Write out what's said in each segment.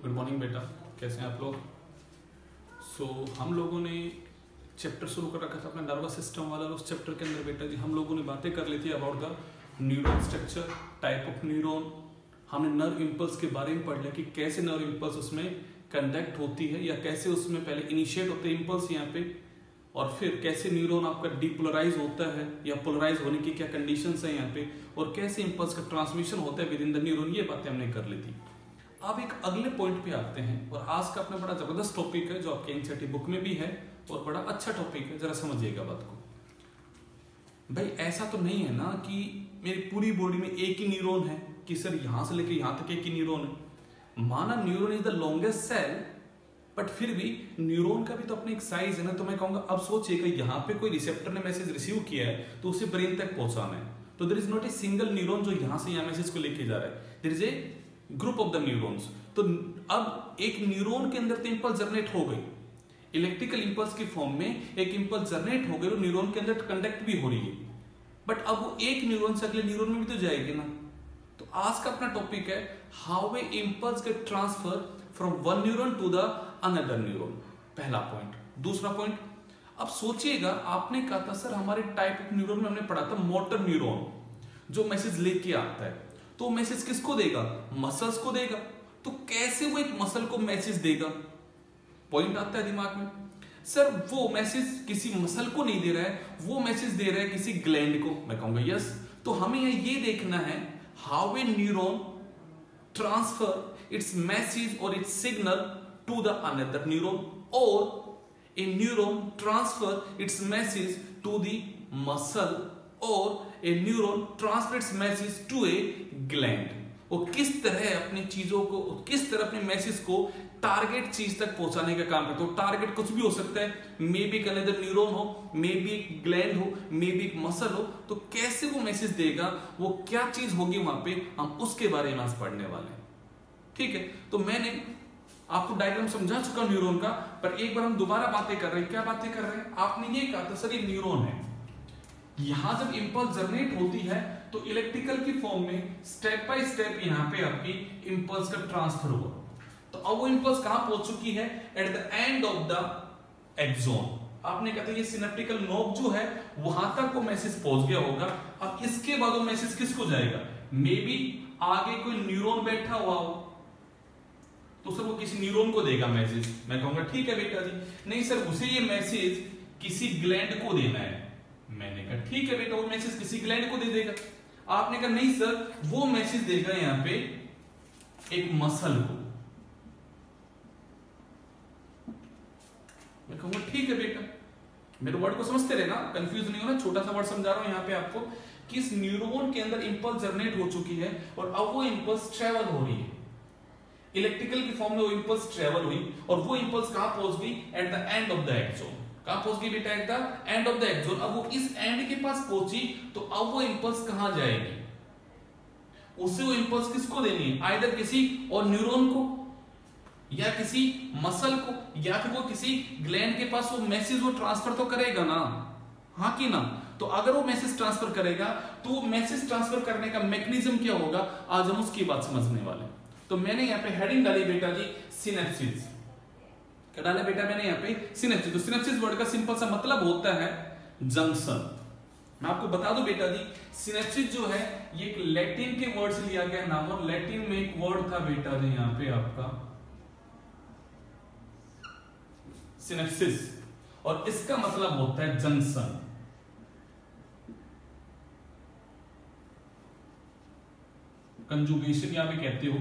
Good morning बेटा, कैसे हैं आप लोग। हम लोगों ने चैप्टर शुरू कर रखा था अपना नर्वस सिस्टम वाला, और उस चैप्टर के अंदर बेटा जी हम लोगों ने बातें कर ली थी about the neuron structure, type of neuron. हमने नर्व इम्पल्स के बारे में पढ़ लिया कि कैसे नर्व इम्पल्स उसमें कंडक्ट होती है या कैसे उसमें पहले इनिशिएट होते हैं इम्पल्स यहाँ पे, और फिर कैसे न्यूरॉन आपका डीपोलराइज होता है या पोलराइज होने की क्या कंडीशंस है यहाँ पे, और कैसे इम्पल्स का ट्रांसमिशन होता है विद इन द न्यूरॉन। ये बातें हमने कर ली थी। अब एक अगले पॉइंट पे आते हैं, और आज का अपना बड़ा जबरदस्त टॉपिक है जो आपके एनसीईआरटी बुक में भी है और बड़ा अच्छा टॉपिक है। जरा समझिएगा बात को। भाई ऐसा तो नहीं है ना कि मेरी पूरी बॉडी में एक ही न्यूरॉन है कि सर यहां से लेकर यहां तक एक ही न्यूरॉन है। माना neuron is the longest cell, but फिर भी न्यूरॉन का भी तो अपनी एक साइज है ना। तो मैं कहूंगा अब सोचिएगा यहाँ पे कोई रिसेप्टर ने मैसेज रिसीव किया है तो उसे ब्रेन तक पहुंचाना है, तो there is not a single neuron जो यहाँ से यहाँ मैसेज को लेके जा रहा है, there is a group of the neurons. तो अब एक न्यूरॉन के अंदर तो इंपल्स जनरेट हो गई, इलेक्ट्रिकल इंपल्स की फॉर्म में एक इंपल्स जनरेट हो गई और न्यूरॉन के अंदर कंडक्ट भी हो रही है, बट अब वो एक न्यूरॉन से अगले न्यूरॉन में भी तो जाएगी ना। तो आज का अपना टॉपिक है how a impulse get transfer from one neuron to the another neuron, पहला पॉइंट। दूसरा पॉइंट, अब सोचिएगा आपने कहा था सर हमारे टाइप ऑफ न्यूरॉन में हमने पढ़ा था मोटर न्यूरॉन जो मैसेज लेके आता है, तो मैसेज किसको देगा? मसल्स को देगा। तो कैसे वो एक मसल को मैसेज देगा? पॉइंट आता है दिमाग में, सर वो मैसेज किसी मसल को नहीं दे रहा है, वो मैसेज दे रहा है किसी ग्लैंड को। मैं कहूंगा यस। तो हमें ये देखना है how a neuron transfer its message और its signal to the another neuron, और a neuron transfer its message to the muscle, और a neuron transfer its message to a gland. वो किस तरह अपनी चीजों को, किस तरह अपने मैसेज को टारगेट चीज तक पहुंचाने का काम करते हो। टारगेट कुछ भी हो सकता है, मे बी अनदर न्यूरॉन हो, मे बी एक ग्लैंड हो, मे बी एक मसल हो। तो कैसे वो मैसेज देगा, वो क्या चीज होगी वहां पे, हम उसके बारे में आज पढ़ने वाले हैं। ठीक है, तो मैंने आपको डायग्राम समझा चुका न्यूरॉन का, पर एक बार हम दोबारा बातें कर रहे हैं। क्या बातें कर रहे हैं? आपने ये कहा था सर ये न्यूरॉन है, यहां जब इंपल्स जनरेट होती है तो इलेक्ट्रिकल की फॉर्म में स्टेप बाय स्टेप यहां पे आपकी इंपल्स का ट्रांसफर हुआ। तो अब वो इंपल्स कहां पहुंच चुकी है? At the end of the axon. आपने कहा था ये सिनेप्टिकल नोब जो है वहां तक वो मैसेज पहुंच गया होगा। अब इसके बाद वो मैसेज किसको जाएगा? मे बी आगे कोई न्यूरॉन बैठा हुआ हो तो सर वो किसी न्यूरॉन को देगा मैसेज। मैं कहूंगा ठीक है बेटा जी। नहीं सर उसे ये मैसेज किसी ग्लैंड को देना है। मैंने कहा ठीक है बेटा, वो मैसेज किसी ग्लैंड को दे देगा। आपने कहा नहीं सर वो मैसेज देगा यहां पे एक मसल को। मैं कहूंगा ठीक है बेटा, मेरे वर्ड को समझते रहना, कंफ्यूज नहीं होना। छोटा सा वर्ड समझा रहा हूं यहां पे आपको कि इस न्यूरॉन के अंदर इंपल्स जनरेट हो चुकी है और अब वो इंपल्स ट्रेवल हो रही है। इलेक्ट्रिकल की फॉर्म में वो इंपल्स ट्रेवल हुई और वो इंपल्स कहां पहुंच गई? At the end of the axon. कहां पहुंच गई बेटा? At the end of the axon. अब वो इस एंड के पास पहुंची तो अब वो इंपल्स कहां जाएगी? उसे वो इंपल्स किसको देनी है? आइदर किसी और न्यूरॉन को या किसी मसल को, या फिर वो किसी ग्लैंड के पास वो मैसेज वो ट्रांसफर तो करेगा ना, हाँ कि ना। तो अगर वो मैसेज ट्रांसफर करेगा तो मैसेज ट्रांसफर करने का मैकेनिज्म क्या होगा, आज हम उसकी बात समझने वाले। तो मैंने यहां पे हेडिंग डाली बेटा जी सिनेप्सिस। क्या डाला बेटा मैंने यहाँ पे? सिनेप्सिस। तो सिनेप्सिस वर्ड का सिंपल सा मतलब होता है जंक्शन। मैं आपको बता दूं बेटा जी, सिनेप्सिस जो है ये एक लैटिन के वर्ड से लिया गया नाम, और लैटिन में एक वर्ड था बेटा जी यहाँ पे आपका सिनेप्सिस, और इसका मतलब होता है जंक्शन। कंजुगेशन या भी कहते हो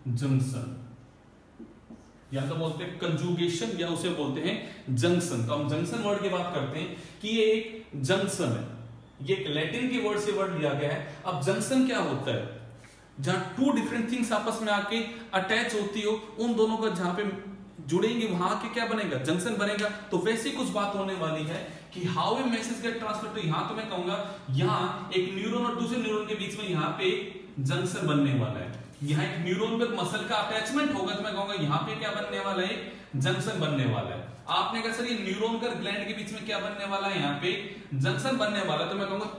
जंक्शन, या तो बोलते हैं कंजुगेशन या उसे बोलते हैं जंक्शन। तो हम जंक्शन वर्ड की बात करते हैं कि ये एक जंक्शन है, ये एक लैटिन के वर्ड से वर्ड लिया गया है। अब जंक्शन क्या होता है? जहां टू डिफरेंट थिंग्स आपस में आके अटैच होती हो, उन दोनों का जहां पे जुड़ेंगे वहां के क्या बनेगा? जंक्शन बनेगा। तो वैसी कुछ बात होने वाली है कि how a message get transfer. तो यहां तो मैं कहूंगा यहां एक न्यूरॉन और दूसरे न्यूरॉन के बीच में यहां पे जंक्शन बनने वाला है। यहाँ एक न्यूरॉन में मसल का अटैचमेंट होगा तो मैं कहूंगा यहाँ पे क्या बनने वाला है? जंक्शन बनने वाला है। आपने कहा सर ये न्यूरॉन का ग्लैंड के बीच में क्या बनने वाला है? यहाँ पे जंक्शन बनने वाला है। तो मैं कहूंगा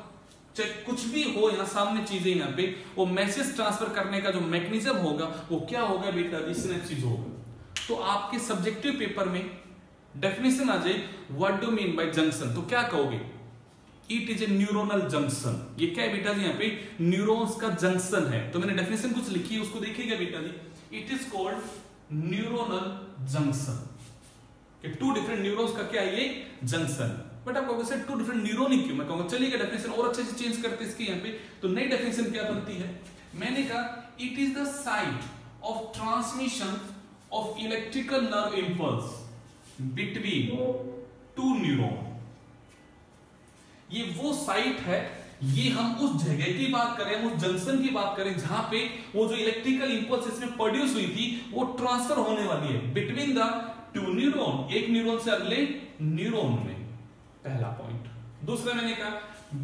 चाहे कुछ भी हो यहाँ सामने चीजें, यहाँ पे वो मैसेज ट्रांसफर करने का जो मैकेनिज्म होगा वो क्या होगा बेटा जी, सिनेप्सिस होगा। तो आपके सब्जेक्टिव पेपर में डेफिनेशन आ जाए what do mean by junction, तो क्या कहोगे, it is a neuronal junction. ये क्या है बेटा जी, यहाँ पे न्यूरॉन्स का जंक्शन है। तो मैंने डेफिनेशन कुछ लिखी है, उसको देखिएगा बेटा जी, it is called neuronal junction. Two different neurons का क्या है ये, जंक्शन। बट आप कहोगे सर टू डिफरेंट न्यूरॉन ही क्यों, मैं कहूंगा चलिए डेफिनेशन और अच्छे से चेंज करते इसकी यहाँ पे। तो नई डेफिनेशन क्या बनती है, मैंने कहा it is the site of transmission of electrical nerve impulse between two neuron. ये वो साइट है, ये हम उस जगह की बात करें, हम उस जंक्शन की बात करें जहां पे वो जो इलेक्ट्रिकल इंपल्स इसमें प्रोड्यूस हुई थी वो ट्रांसफर होने वाली है बिटवीन द टू न्यूरॉन, एक न्यूरॉन से अगले न्यूरॉन में, पहला पॉइंट। दूसरा मैंने कहा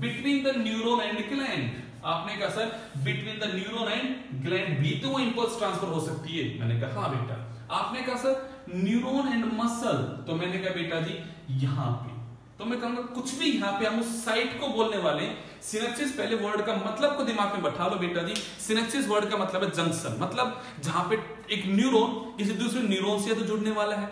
between the neuron and gland, आपने कहा sir between the neuron and gland भी तो वो इंपल्स ट्रांसफर हो सकती है, मैंने कहा हाँ बेटा। आपने कहा सर न्यूरॉन एंड मसल, तो मैंने कहा बेटा जी यहां पे, तो मैं कहूंगा कुछ भी यहां पे हम उस साइट को बोलने वाले हैं। सिनेप्सिस, पहले वर्ड का मतलब को दिमाग में बैठा लो बेटा जी, सिनेप्सिस वर्ड का मतलब है जंक्शन, मतलब जहां पे एक न्यूरॉन किसी दूसरे न्यूरॉन से तो जुड़ने वाला है,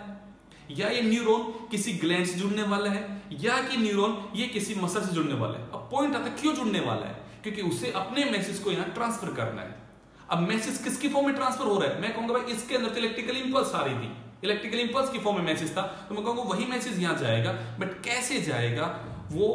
या ये न्यूरॉन किसी ग्लैंड से जुड़ने वाला है, या कि न्यूरॉन ये किसी मसल से जुड़ने वाला है। अब पॉइंट आता है क्यों जुड़ने वाला है, क्योंकि उसे अपने मैसेज को यहाँ ट्रांसफर करना है। अब मैसेज किसकी फॉर्म में ट्रांसफर हो रहा है, मैं कहूंगा भाई इसके अंदर इलेक्ट्रिकल इंपल्स आ रही थी, इलेक्ट्रिकल इंपल्स की फॉर्म में मैसेज था, तो मैं कहूंगा वही मैसेज यहां जाएगा। बट कैसे जाएगा, वो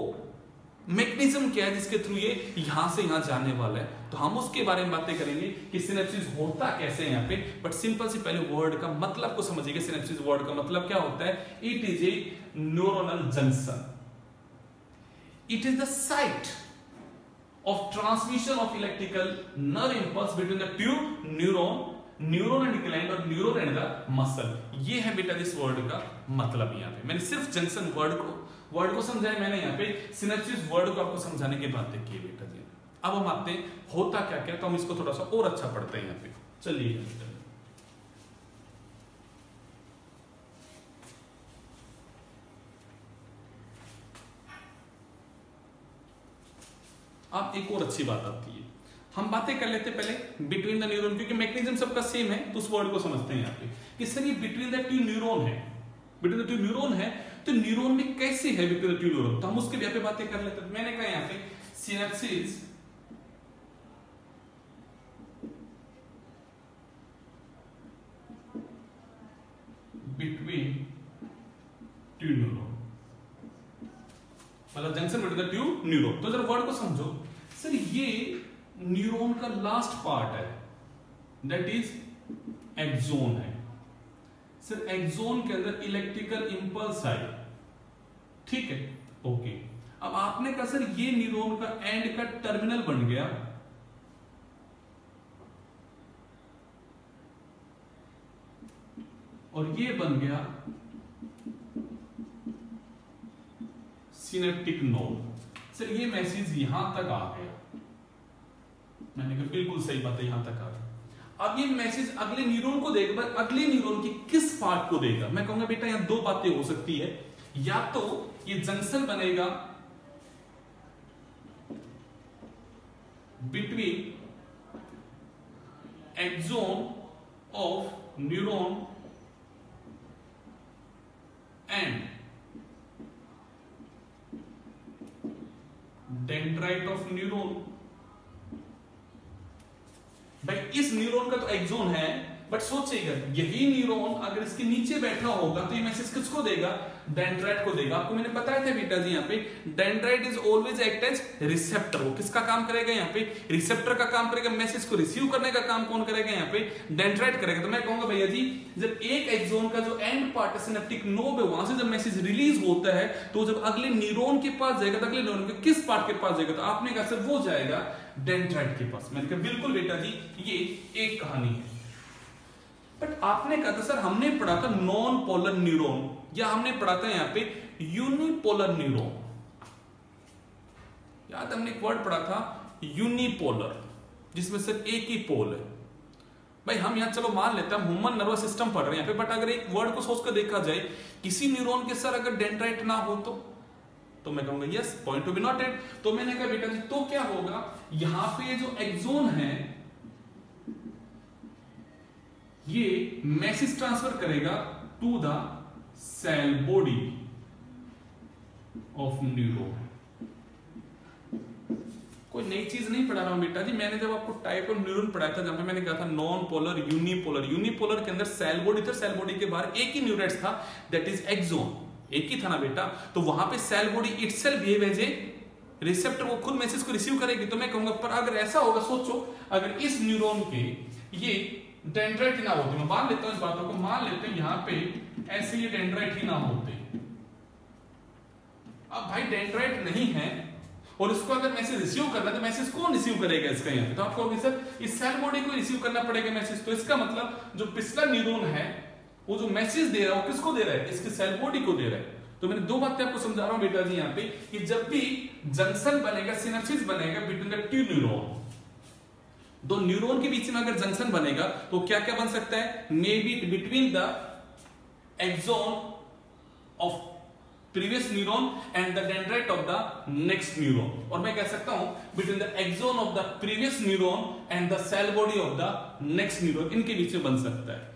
मैकेनिज्म क्या है जिसके थ्रू ये यहां से यहां जाने वाला है, तो हम उसके बारे में बातें करेंगे कि सिनेप्सिस होता कैसे है यहाँ पे। बट सिंपल से पहले वर्ड का मतलब को समझिएगा। सिनेप्सिस वर्ड का मतलब क्या होता है, it is a neuronal junction, it is the site of transmission of electrical nerve impulse between the two neuron and gland और neuron and the muscle। ये है बेटा इस वर्ड का मतलब। यहाँ पे मैंने सिर्फ जंक्शन वर्ड को समझाया, मैंने यहाँ पे सिनेप्सिस वर्ड को आपको समझाने की बातें की बेटा जी। अब हम आते हैं होता क्या क्या, तो हम इसको थोड़ा सा और अच्छा पढ़ते हैं यहाँ पे, चलिए। अब एक और अच्छी बात आती है, हम बातें कर लेते पहले बिटवीन द न्यूरॉन, क्योंकि मैकेनिज्म सबका सेम है, तो उस वर्ड को समझते हैं यहाँ पे कि सर ये बिटवीन द टू न्यूरॉन है, बिटवीन द टू न्यूरॉन है, तो न्यूरॉन में कैसे है बिटवीन द टू न्यूरॉन, तो हम उसके यहाँ पे बातें कर लेते हैं। मैंने कहा यहाँ पे सिनेप्सिस बिटवीन टू न्यूरॉन, मतलब junction between the two neuron. तो जरा वर्ड को समझो, सर ये न्यूरॉन का लास्ट पार्ट है, दैट इज एक्सोन है। सर एक्सोन के अंदर इलेक्ट्रिकल इंपल्स आई, ठीक है, ओके। अब आपने कहा सर ये न्यूरॉन का एंड का टर्मिनल बन गया, और ये बन गया सिनेप्टिक नोड। सर ये मैसेज यहां तक आ गया, मैंने कहा बिल्कुल सही बात है, यहां तक आ गया। अब ये मैसेज अगले न्यूरॉन को देगा, अगले न्यूरॉन की किस पार्ट को देगा, मैं कहूंगा बेटा यहां दो बातें हो सकती है, या तो ये जंक्शन बनेगा between axon of neuron and dendrite of neuron. भाई इस न्यूरॉन का तो एक्सोन है, बट सोचिएगा यही न्यूरॉन अगर इसके नीचे बैठा होगा तो ये मैसेज किसको देगा, डेंड्राइट को देगा। आपको मैंने बताया था बेटा जी यहाँ पे dendrite is always act as receptor. वो किसका काम करेगा, यहाँ पे रिसेप्टर का काम करेगा, मैसेज को रिसीव करने का काम कौन करेगा, यहाँ पे डेंड्राइट करेगा। तो मैं कहूंगा भैया जी जब एक एक्सोन का जो एंड पार्ट है सिनेप्टिक नोड है, वहां से जब मैसेज रिलीज होता है तो जब अगले न्यूरॉन के पास जाएगा तो अगले न्यूरॉन के किस पार्ट के पास जाएगा, तो आपने कहा सर वो जाएगा डेंड्राइट के पास। मैंने कहा बिल्कुल बेटा जी ये एक कहानी है। बट आपने कहा था सर हमने पढ़ा था नॉन पोलर न्यूरॉन, या हमने पढ़ा था यहां पे यूनिपोलर न्यूरॉन। याद हमने एक वर्ड पढ़ा था यूनिपोलर, जिसमें सिर्फ एक ही पोल है। भाई हम यहां चलो मान लेते हैं हम ह्यूमन नर्वस सिस्टम पढ़ रहे हैं यहाँ पे, बट अगर एक वर्ड को सोच कर देखा जाए किसी न्यूरॉन के सर अगर डेंड्राइट ना हो तो तो मैं कहूंगा yes, point to be noted. तो मैंने कहा बेटा जी तो क्या होगा, यहां पे जो एक्सोन है ये मैसेज ट्रांसफर करेगा to the cell body of neuron. कोई नई चीज नहीं पढ़ा रहा हूं बेटा जी, मैंने जब आपको टाइप ऑफ न्यूरॉन पढ़ाया था, जहां पे मैंने कहा था नॉन पोलर यूनिपोलर, यूनिपोलर के अंदर सेल बॉडी था, सेल बॉडी के बाहर एक ही न्यूरेट्स था, दैट इज एक्सोन, एक ही था ना बेटा। तो वहां पे cell body itself behave as a receptor, वो खुद मैसेज को रिसीव करेगी। तो मैं कहूंगा पर अगर ऐसा होगा, सोचो अगर इस न्यूरॉन के ये डेंड्राइट ही ना होते, मैं मान लेता हूं इस बातों को, मान लेते हैं यहां पे ऐसे ये डेंड्राइट ही ना होते। अब भाई डेंड्राइट नहीं है और इसको अगर मैसेज रिसीव करना है तो मैसेज कौन रिसीव करेगा इसका यहाँ पे, तो आपको सर इस सेल बॉडी को रिसीव करना पड़ेगा मैसेज। तो इसका मतलब जो पिछला न्यूरॉन है वो जो मैसेज दे रहा है वो किसको दे रहा है, इसके सेल बॉडी को दे रहा है। तो मैंने दो बातें आपको समझा रहा हूं बेटा जी यहाँ पे कि जब भी जंक्शन बनेगा, सिनेप्सिस बनेगा बिटवीन द टू न्यूरॉन, दो न्यूरॉन के बीच में अगर जंक्शन बनेगा तो क्या क्या बन सकता है, may be between the axon of previous neuron and the dendrite of the next neuron, और मैं कह सकता हूं between the axon of the previous neuron and the cell body of the next neuron, इनके बीच में बन सकता है।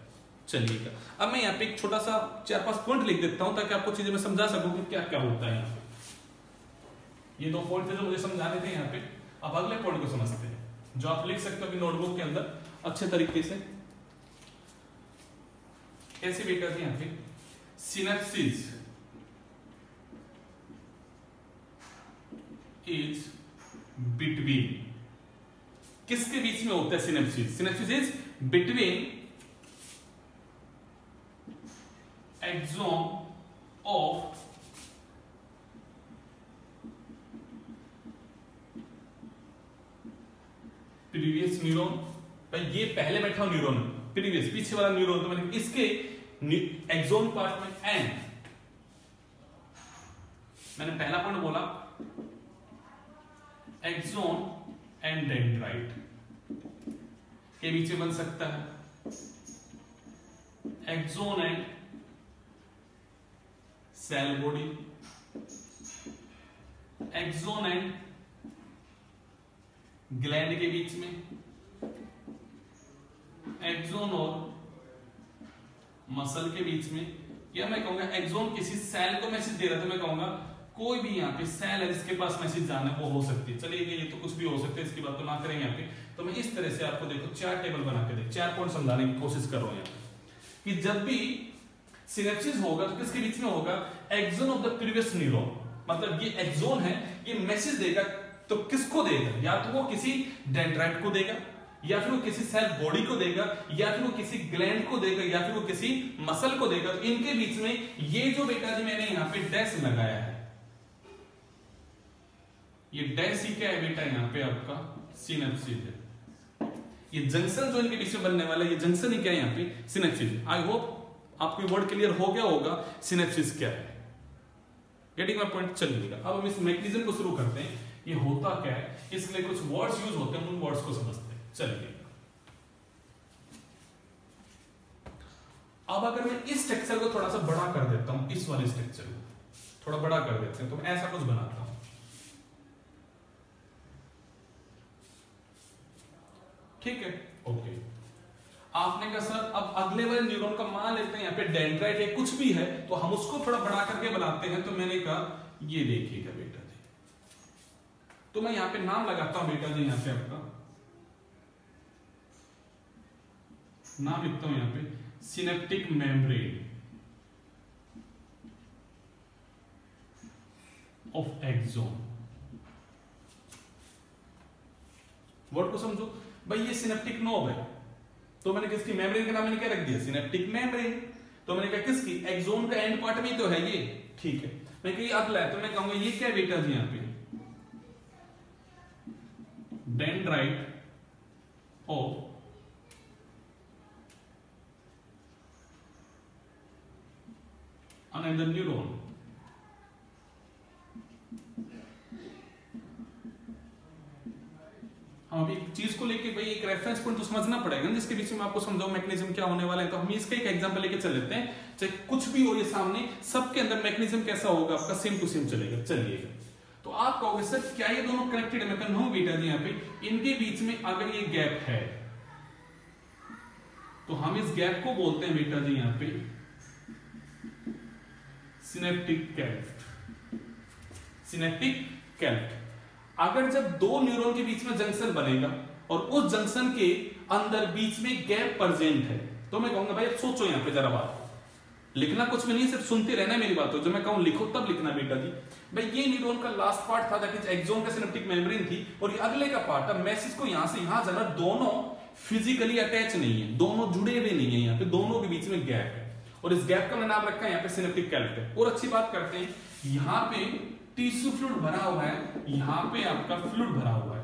चलिएगा अब मैं यहाँ पे एक छोटा सा 4-5 पॉइंट लिख देता हूं ताकि आपको चीजें मैं समझा सकूं कि क्या क्या होता है यहाँ पे। ये 2 पॉइंट थे जो मुझे समझाने थे यहाँ पे। अब अगले पॉइंट को समझते हैं जो आप लिख सकते हो अपनी नोटबुक के अंदर अच्छे तरीके से। कैसे बेटा जी यहाँ पे, सिनेप्सिस इज बिटवीन, किसके बीच में होता है synapsis, synapsis is between axon of previous neuron. भाई ये पहले बैठा न्यूरॉन, प्रीवियस पीछे वाला न्यूरॉन, तो मैंने इसके एक्सोन पार्ट में एंड, मैंने पहला पॉइंट बोला एक्सोन एंड डेंड्राइट के बीच में बन सकता है, axon and cell body, axon and gland के बीच में, एक्सोन और मसल के बीच में, या मैं कहूंगा एक्सोन किसी सेल को मैसेज दे रहा था, मैं कहूंगा कोई भी यहाँ पे सेल है जिसके पास मैसेज जाना है वो हो सकती है। चलिए ये तो कुछ भी हो सकता है, इसकी बात तो ना करेंगे यहाँ पे। तो मैं इस तरह से आपको देखो 4 टेबल बना के देख 4 पॉइंट समझाने की कोशिश कर रहा हूं यहाँ पे कि जब भी सिनेप्सिस होगा तो किसके बीच में होगा, axon of the previous neuron, मतलब ये एक्सोन है, ये मैसेज देगा तो किसको देगा, या तो वो किसी डेंड्राइट को देगा, या फिर वो किसी सेल बॉडी को देगा, या फिर वो किसी ग्लैंड को देगा, या फिर वो किसी मसल को देगा। तो इनके बीच में ये जो बेटा जी मैंने यहाँ पे डैश लगाया है, ये डैश ही क्या है बेटा, यहाँ पे आपका सिनेप्सिस है। ये जंक्शन जो इनके बीच में बनने वाला है, ये जंक्शन ही क्या है यहाँ पे, सिनेप्सिस। आई होप आपको वर्ड क्लियर हो गया होगा सिनेप्सिस क्या है, गेटिंग माय पॉइंट। चलिएगा अब हम इस मैकेनिज्म को शुरू करते हैं, ये होता क्या है, इसके लिए कुछ वर्ड्स यूज होते हैं, उन वर्ड्स को समझते हैं। चलिए अब अगर मैं इस स्ट्रक्चर को थोड़ा सा बड़ा कर देता हूं, इस वाले स्ट्रक्चर को थोड़ा बड़ा कर देते हैं, तो मैं ऐसा कुछ बनाता हूं, ठीक है ओके। आपने कहा सर अब अगले वाले न्यूरॉन का मान लेते हैं यहाँ पे डेंड्राइट है, कुछ भी है तो हम उसको थोड़ा बड़ा करके बनाते हैं। तो मैंने कहा ये देखिएगा बेटा जी, तो मैं यहाँ पे नाम लगाता हूं बेटा जी, यहाँ पे आपका नाम लिखता हूं यहाँ पे synaptic membrane of axon. Word को समझो भाई, ये सिनेप्टिक नोब है, तो मैंने किसकी मेम्ब्रेन का नाम मैंने क्या रख दिया, सिनेप्टिक मेम्ब्रेन। तो मैंने कहा किसकी, एक्सोन का एंड पार्ट में तो है ये, ठीक है। मैं कही अगला है तो मैं कहूंगा ये क्या है बेटा जी, यहाँ पे डेंड्राइट ऑफ अनदर न्यूरॉन। हम अभी एक चीज को लेके भाई एक रेफरेंस पॉइंट तो समझना पड़ेगा ना, जिसके बीच में आपको समझाओ मैकेनिज्म क्या होने वाला है। तो हम इसका एक एग्जांपल लेके चल लेते हैं, चाहे कुछ भी हो ये सामने, सबके अंदर मैकेनिज्म कैसा होगा आपका, सेम टू सेम चलेगा। चलिएगा, तो आप कहोगे सर क्या ये दोनों कनेक्टेड है? मैं कहूँ नो बेटा जी, यहाँ पे इनके बीच में अगर ये गैप है तो हम इस गैप को बोलते हैं बेटा जी यहाँ पे सिनेप्टिक क्लेफ्ट। Synaptic cleft. अगर जब दो न्यूरॉन के बीच में जंक्शन बनेगा और उस जंक्शन के अंदर बीच में गैप प्रेजेंट है, तो मैं कहूंगा भाई अब सोचो यहां पे जरा बात, लिखना कुछ भी नहीं, सिर्फ सुनते रहना मेरी बात। जब मैं कहूं लिखो तब लिखना बेटा जी। भाई ये न्यूरॉन का लास्ट पार्ट था, दैट इज एक्सोन का सिनेप्टिक मेम्ब्रेन थी, और ये अगले का पार्ट है। मैसेज को यहां से यहां जाना, दोनों फिजिकली अटैच नहीं है, दोनों जुड़े हुए नहीं है, यहाँ पे दोनों के बीच में गैप है, और इस गैप का मैंने नाम रखा है यहाँ पे सिनेप्टिक क्लेफ्ट है। और अच्छी बात करते हैं, यहाँ पे टिश्यू फ्लूइड भरा हुआ है, यहां पे आपका फ्लूइड भरा हुआ है,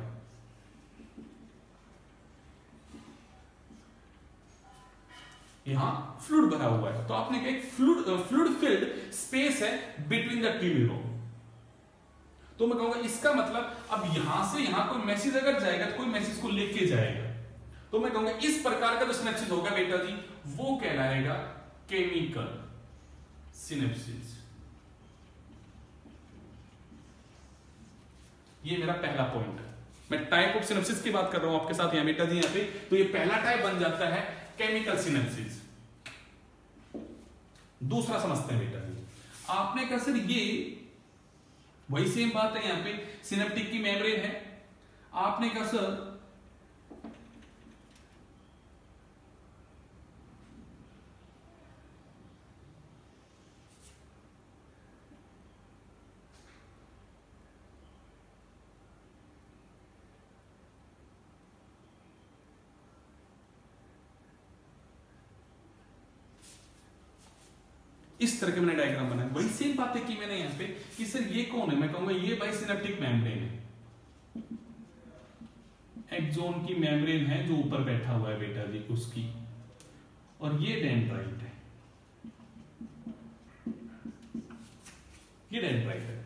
यहां फ्लूइड भरा हुआ है। तो आपने कहा एक फ्लूइड फिल्ड स्पेस है बिटवीन द टू न्यूरॉन। तो मैं कहूंगा इसका मतलब अब यहां से यहां कोई मैसेज अगर जाएगा तो कोई मैसेज को लेके जाएगा, तो मैं कहूंगा इस प्रकार का जो सिनेप्सिस होगा बेटा जी वो कहलाएगा केमिकल सिनेप्सिस। ये मेरा पहला पॉइंट है। मैं टाइप ऑफ सिनेप्सिस की बात कर रहा हूं आपके साथ यहां बेटा जी यहां पे, तो ये पहला टाइप बन जाता है केमिकल सिनेप्सिस। दूसरा समझते हैं बेटा जी, आपने कहा सर ये वही सेम बात है, यहां पे सिनेप्टिक की मेम्ब्रेन है, आपने कहा सर इस तरह के मैंने डायग्राम बनाया, वही सेम बातें की मैंने यहां पे कि सर ये कौन है, मैं कहूंगा ये बाई सिनेप्टिक मेम्ब्रेन है, एक्सोन की मेम्ब्रेन है जो ऊपर बैठा हुआ है बेटा जी उसकी, और ये डेंड्राइट है, ये डेंड्राइट है।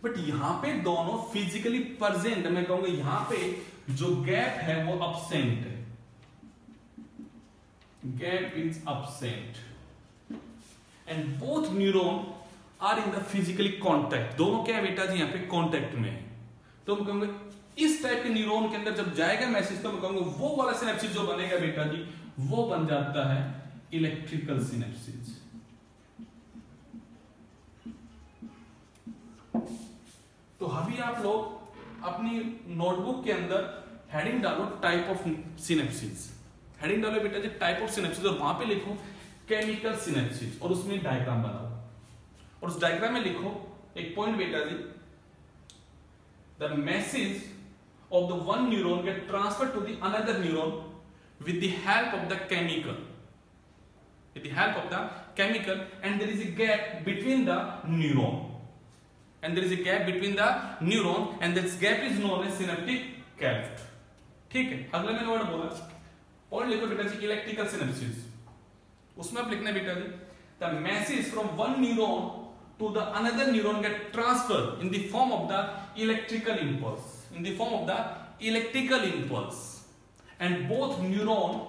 बट यहां पे दोनों फिजिकली प्रेजेंट, मैं कहूंगा यहां पे जो गैप है वो अब्सेंट है, gap is absent, and both neuron are in the physically contact. दोनों क्या है बेटा जी यहाँ पे कॉन्टैक्ट में है। तो मैं कहूंगा इस टाइप के न्यूरॉन के अंदर जब जाएगा मैसेज, तो मैं कहूंगा वो वाला सिनेप्सिस जो बनेगा बेटा जी वो बन जाता है इलेक्ट्रिकल सिनेप्सिस। तो अभी आप लोग अपनी नोटबुक के अंदर हेडिंग डालो टाइप ऑफ सिनेप्सिस, हेडिंग डालो बेटा जी टाइप ऑफ सिनेप्सिस, और वहां पे लिखो केमिकल सिनेप्सिस, और उसमें डायग्राम बनाओ, और उस डायग्राम में लिखो एक पॉइंट बेटा जी, the message of the one neuron get transferred to the another neuron with the help of the chemical, with the help of the chemical, and there is a gap between the neuron, and there is a gap between the neuron, and this gap is known as synaptic cleft। ठीक है, अगला मैंने word बोला, point लिखो बेटा जी electrical synapses, उसमें आप लिखना है बेटा जी the message from one neuron to the another neuron get transfer in the form of the electrical impulse, in the form of the electrical impulse, and both neuron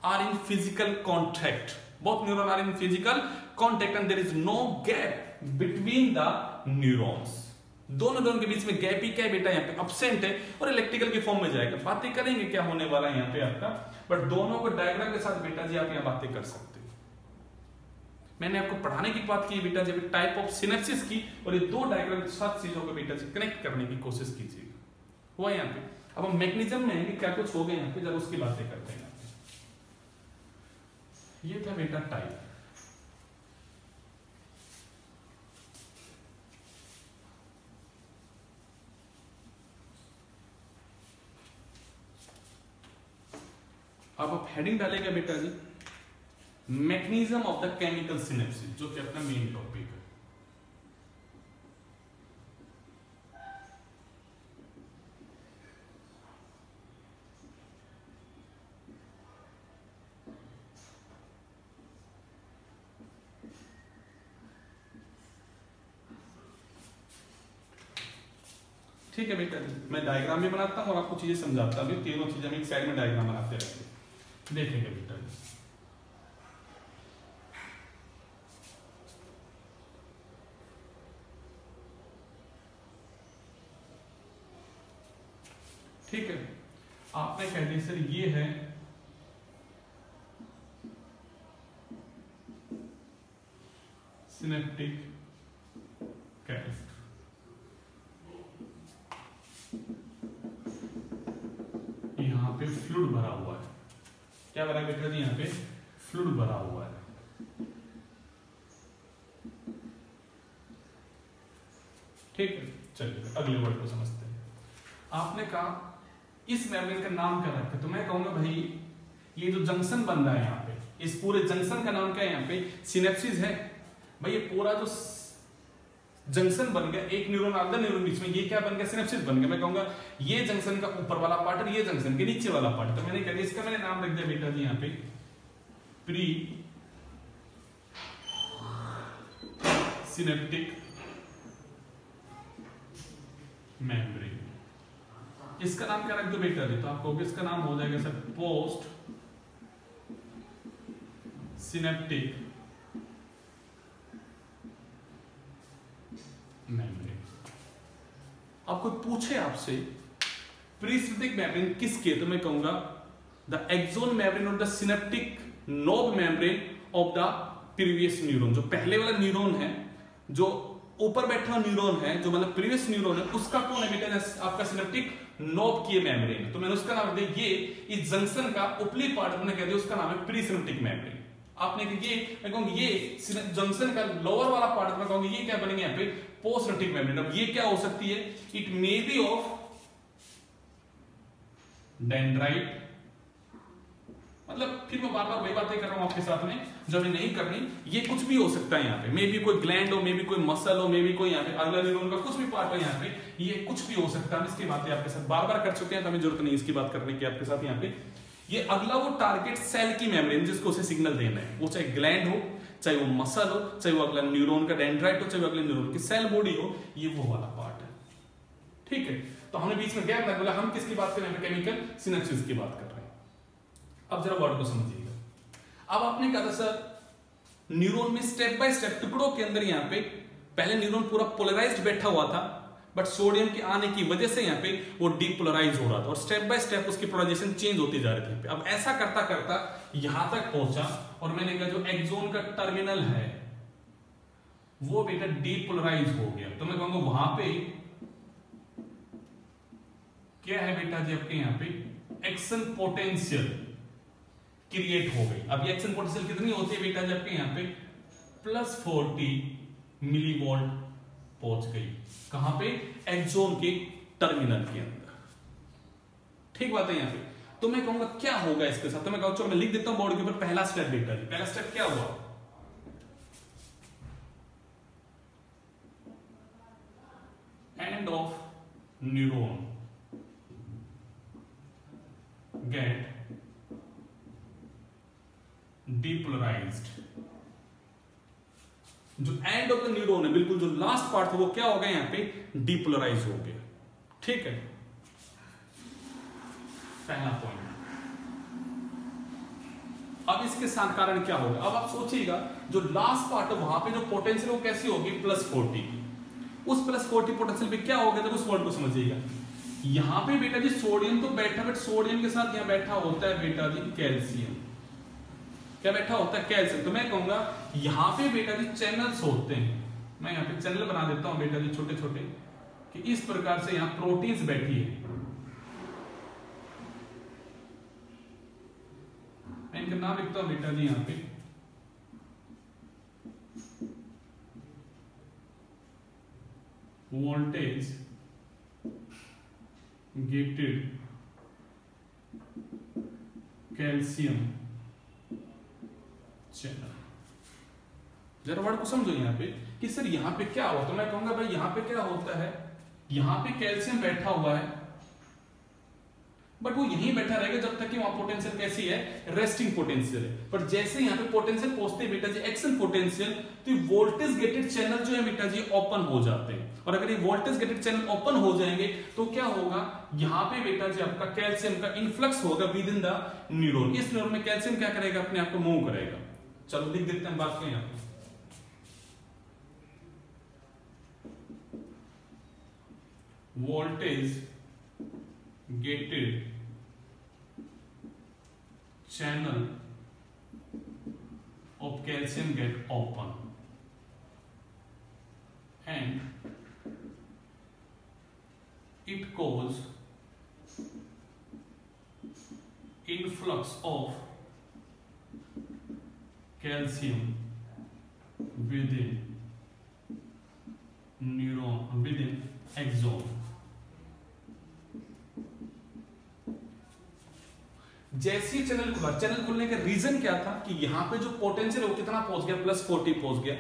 are in physical contact, both neuron are in physical contact and there is no gap between the neurons। दोनों neuron के बीच में gap ही क्या है बेटा यहाँ पे absent है, और इलेक्ट्रिकल के फॉर्म में जाएगा। बातें करेंगे क्या होने वाला है यहाँ पे आपका, बट दोनों को डायग्राम के साथ बेटा जी आप यहाँ बातें कर सकते हो। मैंने आपको पढ़ाने की बात की बेटा जी टाइप ऑफ सिनेप्सिस की, और ये दो डायग्राम के साथ चीजों को बेटा जी कनेक्ट करने की कोशिश कीजिएगा। हुआ यहाँ पे, अब हम मैकेनिज्म में आएंगे क्या कुछ हो गया यहाँ पे, जब उसकी बातें करते हैं। ये था बेटा टाइप। अब आप हेडिंग डालेगा बेटा जी mechanism of the chemical synapsis, जो कि अपना मेन टॉपिक है। ठीक है बेटा जी, मैं डायग्राम भी बनाता हूँ और आपको चीजें समझाता हूँ। तीनों चीजें हम एक साइड में डायग्राम बनाते रहते, देखेंगे बेटा जी। ठीक है, आपने कह दिया सर ये है सिनेप्टिक कैरेक्टर, यहां पे फ्लूइड भरा हुआ है। क्या भरा है बेटा जी? यहां पे फ्लूइड भरा हुआ है। ठीक है, चलिए अगले वर्ड को समझते हैं। आपने कहा इस मेम्ब्रेन का नाम क्या रखा, तो मैं कहूंगा भाई ये जो जंक्शन बन रहा है यहाँ पे, इस पूरे जंक्शन का नाम क्या है? यहाँ पे सिनेप्सिस है। भाई ये पूरा जो जंक्शन बन गया, एक न्यूरॉन अदर न्यूरॉन बीच में, ये क्या बन गया? सिनेप्सिस बन गया। मैं कहूंगा ये जंक्शन का ऊपर वाला पार्ट और ये जंक्शन के नीचे वाला पार्ट। तो मैंने कह दिया इसका मैंने नाम रख दिया बेटा जी यहाँ पे प्री सिनेप्टिक मेम्ब्रेन। इसका नाम क्या रख दो बेटा जी? तो आपको इसका नाम हो जाएगा सर पोस्ट सिनेप्टिक मेम्ब्रेन। अब कोई पूछे आपसे प्रीसिनेप्टिक मेम्ब्रेन किसके, तो मैं कहूंगा the axon membrane of the synaptic knob membrane of the previous neuron. जो पहले वाला न्यूरॉन है, जो ऊपर बैठा हुआ न्यूरॉन है, जो मतलब प्रीवियस न्यूरॉन है, उसका कौन है बेटा? आपका सिनेप्टिक नोब की मेम्ब्रेन। तो मैंने उसका नाम दिया, ये इस जंक्शन का उपली पार्ट मैंने कह दिया उसका नाम है प्रीसिनेप्टिक मेम्ब्रेन। आपने ये मैं कहूंगा ये जंक्शन का लोअर वाला पार्ट मैं कहूंगा ये क्या बनेंगे यहाँ पे पोस्टसिनेप्टिक मेम्ब्रेन। अब ये क्या हो सकती है? It may be of dendrite, मतलब फिर मैं बार बार वही बातें कर रहा हूं आपके साथ में जो अभी नहीं करनी। ये कुछ भी हो सकता है यहाँ पे, मे बी कोई ग्लैंड हो, मे बी कोई मसल हो, मे बी कोई यहाँ पे अगला न्यूरॉन का कुछ भी पार्ट हो यहाँ पे, ये कुछ भी हो सकता है। हम इसकी बातें आपके साथ बार बार कर चुके हैं, तो हमें जरूरत नहीं इसकी बात करने की आपके साथ यहाँ पे। ये अगला वो टारगेट सेल की मेम्ब्रेन जिसको उसे सिग्नल देना है, वो चाहे ग्लैंड हो, चाहे वो मसल हो, चाहे वो अगला न्यूरॉन का डेंड्राइट हो, चाहे वो अगले न्यूरॉन की सेल बॉडी हो, ये वो वाला पार्ट है। ठीक है, तो हमने बीच में गैप बोला हम किसकी बात कर रहे हैं? केमिकल सिनेप्सिस की बात कर रहे हैं। अब जरा वर्ड को समझिएगा। अब आपने कहा था सर न्यूरॉन में स्टेप बाय स्टेप टुकड़ों के अंदर यहाँ पे पहले न्यूरॉन पूरा पोलराइज्ड बैठा हुआ था, बट सोडियम के आने की वजह से यहाँ पे वो डीपोलराइज हो रहा था और स्टेप बाय स्टेप उसकी पोलराइजेशन चेंज होती जा रही थी। अब ऐसा करता करता यहां तक पहुंचा और मैंने कहा जो एक्सोन का टर्मिनल है वो बेटा डीपोलराइज हो गया। तो मैं कहूंगा वहां पे क्या है बेटा जी? आपके यहाँ पे एक्शन पोटेंशियल क्रिएट हो गई। अब ये एक्शन पोटेंशियल कितनी होती है बेटा जी? आपके यहाँ पे +40 मिलीवोल्ट पहुंच गई। कहां पे? एक्सोन के टर्मिनल के अंदर। ठीक बात है यहाँ पे। तो मैं कहूंगा क्या होगा इसके साथ? तो मैं कहूंगा चलो मैं लिख देता हूं बोर्ड के ऊपर पहला स्टेप बेटा जी। पहला स्टेप क्या हुआ? End of neuron get depolarized. जो एंड ऑफ द न्यूरॉन है, बिल्कुल जो लास्ट पार्ट था वो क्या हो गया? यहाँ पे डीपोलराइज हो गया। ठीक है, पहला पॉइंट। अब इसके साथ कारण क्या होगा? अब आप सोचिएगा जो लास्ट पार्ट है वहां पे जो पोटेंशियल वो कैसी होगी? +40 की। उस +40 पोटेंशियल पे क्या होगा? तो उस वर्ड को समझिएगा। यहां पे बेटा जी सोडियम तो बैठा, बट सोडियम के साथ यहां बैठा होता है बेटा जी कैल्शियम। क्या बैठा होता है? कैल्शियम। तो मैं कहूंगा यहां पे बेटा जी चैनल्स होते हैं। मैं यहां पे चैनल बना देता हूं बेटा जी छोटे छोटे, कि इस प्रकार से यहां प्रोटीन्स बैठी है। मैं इनका नाम लिखता हूं बेटा जी यहां पे वोल्टेज गेटेड कैल्शियम चैनल। जरा वर्ड को समझो यहां पे कि सर यहां पे क्या हुआ? तो मैं कहूंगा भाई यहां पे क्या होता है? यहां पे कैल्शियम बैठा हुआ है, बट वो यहीं बैठा रहेगा जब तक कि वहां पोटेंशियल कैसी है, रेस्टिंग पोटेंशियल है। पर जैसे यहाँ पे पोटेंशियल पहुंचते हैं बेटा जी एक्शन पोटेंशियल, तो वोल्टेज गेटेड चैनल जो है बेटा जी ओपन हो जाते हैं। और अगर ये वोल्टेज गेटेड चैनल ओपन हो जाएंगे तो क्या होगा, यहाँ पे बेटा जी आपका कैल्शियम का इन्फ्लक्स होगा विद इन द न्यूरॉन। इस न्यूरॉन में कैल्शियम क्या करेगा, अपने आप को मूव करेगा। चलो लिख देते हैं बात को यहाँ पे। Voltage gated channel of calcium get open and it cause influx of calcium within neuron, within axon। जैसे ही चैनल खुला, चैनल खुलने का रीजन क्या था कि यहाँ पे जो पोटेंशियल वो कितना पहुंच गया, +40 पहुंच गया।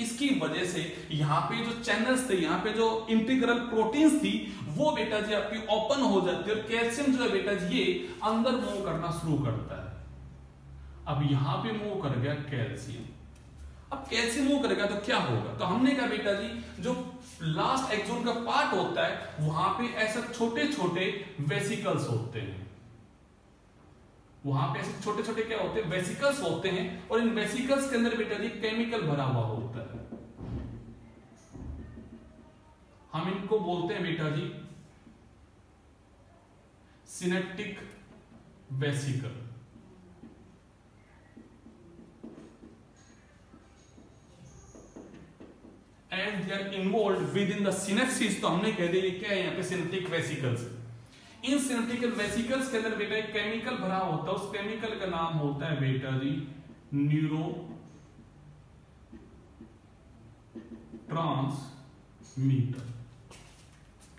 इसकी वजह से यहाँ पे जो चैनल्स थे, यहाँ पे जो इंटीग्रल प्रोटीन्स थी वो बेटा जी आपकी ओपन हो जाती है और कैल्शियम जो है बेटा जी ये अंदर मूव करना शुरू करता है। अब यहाँ पे मूव कर गया कैल्शियम। अब कैल्शियम मूव करेगा तो क्या होगा, तो हमने कहा बेटा जी जो लास्ट एक्सोन का पार्ट होता है वहां पे ऐसा छोटे छोटे वेसिकल्स होते हैं। वहां पे ऐसे छोटे छोटे क्या होते हैं, वेसिकल्स होते हैं। और इन वेसिकल्स के अंदर बेटा जी केमिकल भरा हुआ होता है। हम इनको बोलते हैं बेटा जी synaptic vesicle. And they are involve within the synapsis. तो हमने कह दिया क्या है यहाँ पे सिनेप्टिक वेसिकल्स। इन सिनेप्टिक वेसिकल्स के अंदर बेटा एक केमिकल भरा होता है, उस केमिकल का नाम होता है बेटा जी न्यूरो ट्रांसमीटर।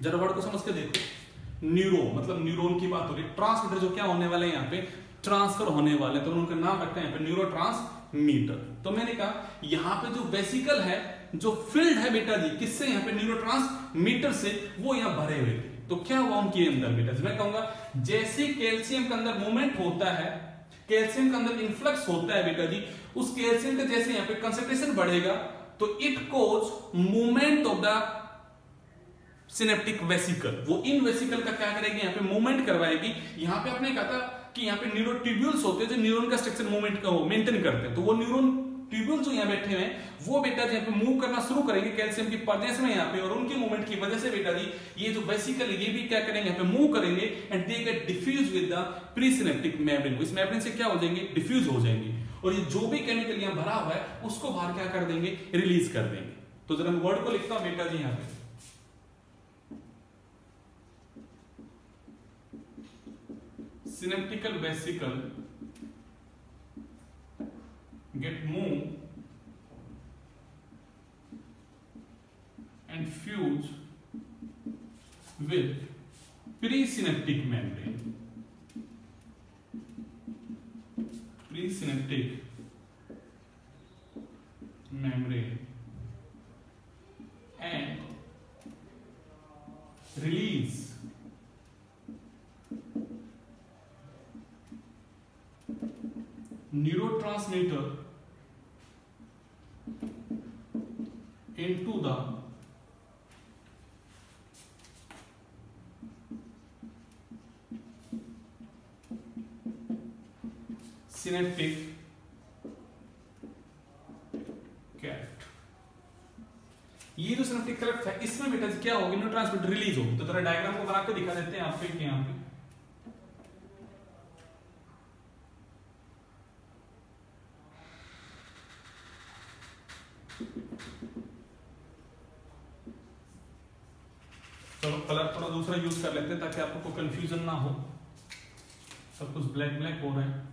जरा वर्ड को समझ के देखो। न्यूरो मतलब न्यूरॉन की बात हो रही है, ट्रांसमीटर जो क्या होने वाले हैं यहाँ पे ट्रांसफर होने वाले, तो उनका नाम रखते हैं यहाँ पे न्यूरो ट्रांसमीटर। तो मैंने कहा यहाँ पे जो वेसिकल है, जो फील्ड है बेटा जी किससे, यहाँ पे न्यूरो ट्रांसमीटर से, वो यहाँ भरे हुए थे। तो क्या हुआ उनके अंदर बेटा जी, मैं कहूंगा जैसे कैल्शियम के अंदर मूवमेंट होता है, कैल्शियम के अंदर इन्फ्लक्स होता है बेटा जी, उस कैल्शियम का जैसे यहाँ पे कंसंट्रेशन बढ़ेगा तो it cause movement of the synaptic vesicle. वो इन वेसिकल का क्या करेगी, यहाँ पे मूवमेंट करवाएगी। यहाँ पे आपने कहा था कि यहाँ पे न्यूरो ट्यूब्यूल्स होते हैं जो न्यूरॉन का स्ट्रक्चर मूवमेंट का वो मेंटेन करते हैं। तो वो न्यूरॉन ट्यूब्यूल्स जो यहाँ बैठे हुए हैं वो बेटा जी यहाँ पे मूव करना शुरू करेंगे कैल्शियम की प्रेजेंस में यहाँ पे, और उनकी मूवमेंट की वजह से बेटा जी ये जो वेसिकल ये भी क्या करेंगे, यहाँ पे मूव करेंगे and they get diffuse with the presynaptic membrane. इस मेम्ब्रेन से क्या हो जाएंगे, डिफ्यूज हो जाएंगे, और ये जो भी केमिकल यहाँ भरा हुआ है उसको बाहर क्या कर देंगे, रिलीज कर देंगे। तो जरा मैं वर्ड को लिखता हूं बेटा जी यहाँ पे synaptical vesicle get moved and fuse with presynaptic membrane. Presynaptic membrane and release neurotransmitter into the synaptic cleft। ये जो सिनेप्टिक क्लेफ्ट है इसमें बेटा क्या होगी, न्यूरोट्रांसमीटर रिलीज होगी। तो जरा डायग्राम को बना के दिखा देते हैं आपको कि यहाँ पे चलो कलर थोड़ा दूसरा यूज कर लेते हैं ताकि आपको कोई कंफ्यूजन ना हो। सब कुछ ब्लैक ब्लैक हो रहा है।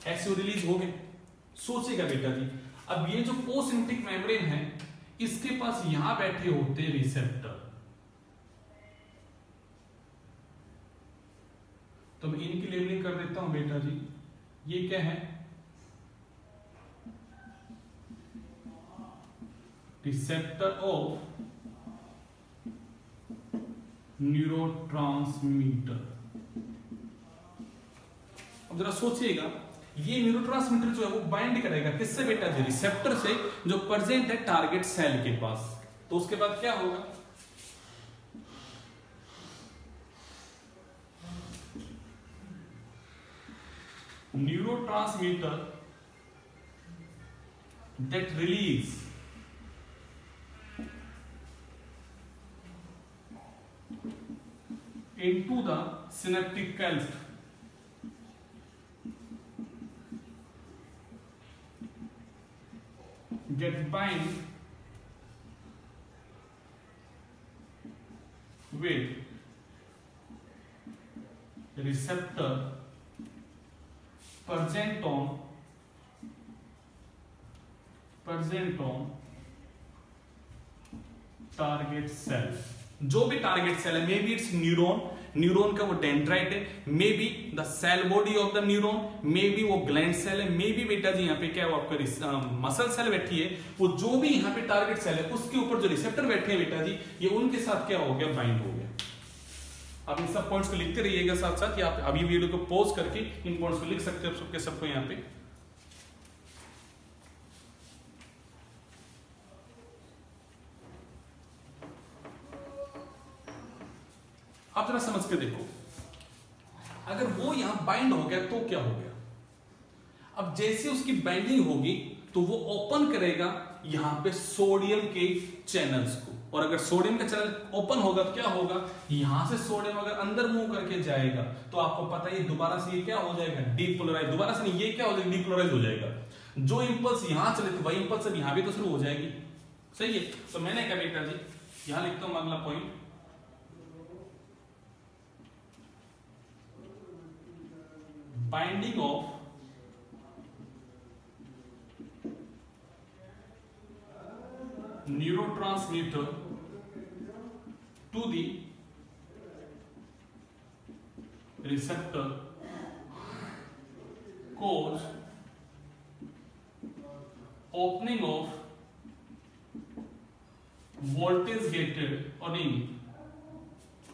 ऐसे रिलीज हो गए। सोचेगा बेटा जी अब ये जो पोस्टसिनेप्टिक मेम्ब्रेन है इसके पास यहां बैठे होते हैं रिसेप्टर। तो मैं इनकी लेबलिंग कर देता हूं बेटा जी। ये क्या है, रिसेप्टर ऑफ न्यूरोट्रांसमीटर। अब जरा सोचिएगा, ये न्यूरोट्रांसमीटर जो है वो बाइंड करेगा किससे बेटा जी? रिसेप्टर से, जो प्रेजेंट है टारगेट सेल के पास। तो उसके बाद क्या होगा? Neurotransmitter that release into the synaptic cleft get bind with receptor present on target cell. जो भी टारगेट सेल है, मे बी इट्स न्यूरॉन का वो डेंड्राइट है, मे be the cell body of the neuron, may be वो gland cell है, may be बेटा जी यहाँ पे क्या है वो आपका मसल सेल बैठी है। वो जो भी यहाँ पे टारगेट सेल है उसके ऊपर जो रिसेप्टर बैठे हैं बेटा जी, ये उनके साथ क्या हो गया? बाइंड हो गया। आप इन सब पॉइंट्स को लिखते रहिएगा साथ साथ, या आप अभी वीडियो को पॉज करके इन पॉइंट्स को लिख सकते हो सबके सबको यहाँ पे। आप जरा समझ के देखो, अगर वो यहां बाइंड हो गया तो क्या हो गया? अब जैसे उसकी बाइंडिंग होगी तो वो ओपन करेगा यहां पे सोडियम के चैनल्स को, और अगर सोडियम का चैनल ओपन होगा तो क्या होगा? यहां से सोडियम अगर अंदर मूव करके जाएगा तो आपको पता है दोबारा से ये क्या हो जाएगा? डीपोलराइज। दोबारा से नहीं, ये क्या हो जाएगा? डीपोलराइज हो जाएगा। जो इंपल्स यहां चले थे वही इंपल्स अब यहां भी तो शुरू हो जाएगी। सही है? तो मैंने कहा बेटा जी, यहां लिखता हूं अगला point, binding of neurotransmitter to the receptor cause opening of voltage gated और नहीं,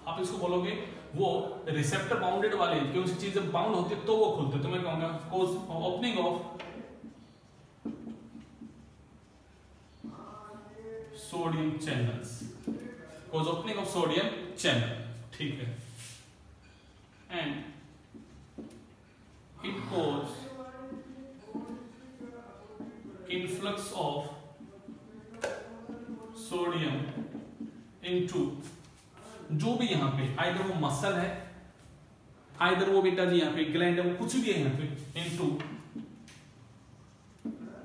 आप इसको बोलोगे वो रिसेप्टर बाउंडेड वाले, क्योंकि चीज जब बाउंड होती है तो वो खुलते, तो मैं कहूंगा cause opening of sodium channels, cause opening of sodium channel. ठीक है, and it cause influx of sodium into, जो भी यहां पे आइदर वो मसल है, आइदर वो बेटा जी यहाँ पे ग्लैंड है, वो कुछ भी है यहाँ पे, इनटू